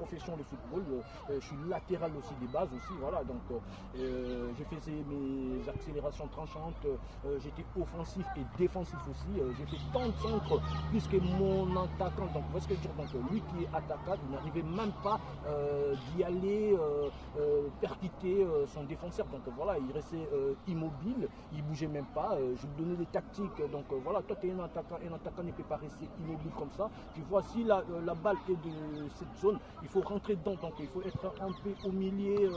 profession le football. Je suis latéral aussi des bases aussi, voilà. Donc j'ai fait mes accélérations tranchantes. J'étais offensif et défensif aussi. J'ai fait tant de centres plus que mon attaquant. Donc, vous voyez ce que je veux dire. Donc, lui qui est attaquant, il n'arrivait même pas d'y aller percuter son défenseur. Donc, voilà, il restait immobile. Il ne bougeait même pas. Je lui donnais des tactiques. Donc, voilà, toi, tu es un attaquant ne peut pas rester immobile comme ça. Tu vois, si la balle est de cette zone, il faut rentrer dedans. Donc, il faut être un peu au milieu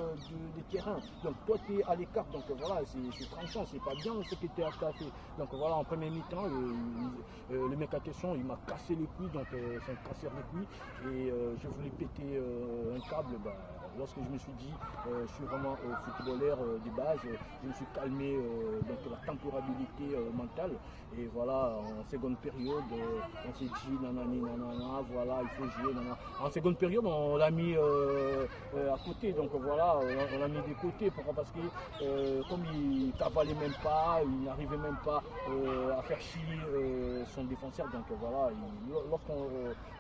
des terrains. Donc, toi, tu es à l'écart. Donc, voilà, c'est tranchant. C'est pas bien ce que tu as fait. Donc, voilà, en premier mi-temps, le mec à question, il m'a cassé les couilles. Donc, c'est un casseur de couilles. Et je voulais péter un câble. Bah, lorsque je me suis dit, je suis vraiment footballeur de base, je me suis calmé donc la tempérabilité mentale. Et voilà, en seconde période, on s'est dit nanani nanana, voilà, il faut jouer. Nanana. En seconde période, on l'a mis à côté. Donc voilà, on l'a mis de côté. Pourquoi? Parce que comme il cavalait même pas, il n'arrivait même pas à faire chier son défenseur. Donc voilà, lorsqu'on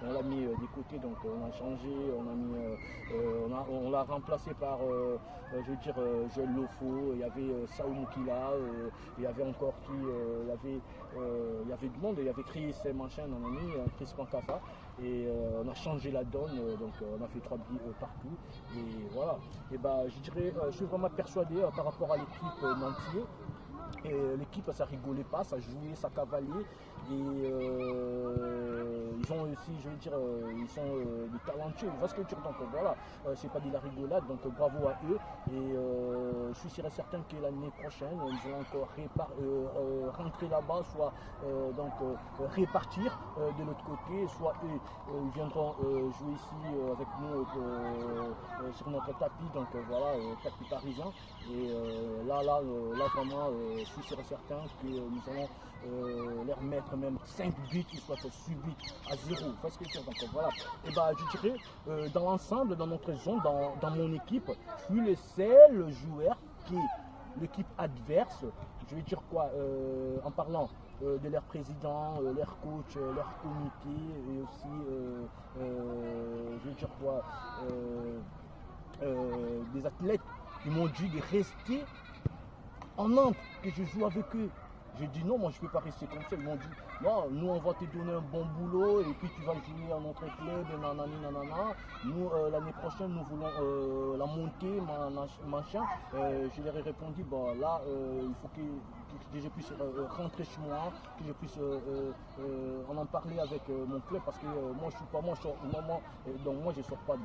l'a mis de côté, donc on a changé, on l'a remplacé par, je veux dire, Joël Lofo. Il y avait Saoul Moukila, il y avait encore qui, il y avait du monde, il y avait Chris machin, Chris Pancassa. Et on a changé la donne, donc on a fait 3 buts partout. Et voilà. Et bah, je dirais, je suis vraiment persuadé par rapport à l'équipe nantier. L'équipe, ça rigolait pas, ça jouait, ça cavalait. Et ils ont aussi, je veux dire, ils sont des talentueux. Vous voyez ce que je veux dire? Donc voilà, c'est pas de la rigolade, donc bravo à eux. Et je suis sûr et certain que l'année prochaine, ils vont encore rentrer là-bas, soit donc répartir de l'autre côté, soit eux, ils viendront jouer ici avec nous sur notre tapis, donc voilà, tapis parisien. Et là vraiment, je suis sûr et certain que nous allons leur mettre même 5 buts, soit subis à 0. Vous voyez ce que je veux dire? Donc voilà. Et bah, je dirais, dans l'ensemble, dans notre zone, dans mon équipe, je suis le seul joueur qui, l'équipe adverse, je vais dire quoi, en parlant de leur président, leur coach, leur comité, et aussi, je vais dire quoi, des athlètes, ils m'ont dit de rester en Nantes, que je joue avec eux. J'ai dit non, moi je ne peux pas rester comme ça. Ils m'ont dit non, nous on va te donner un bon boulot et puis tu vas jouer à notre club, nanani, nanana. Nous l'année prochaine nous voulons la montée, machin. Je leur ai répondu, bah, là il faut que je puisse rentrer chez moi, que je puisse en parler avec mon club parce que moi je suis pas, moi je sors, donc moi je sors pas.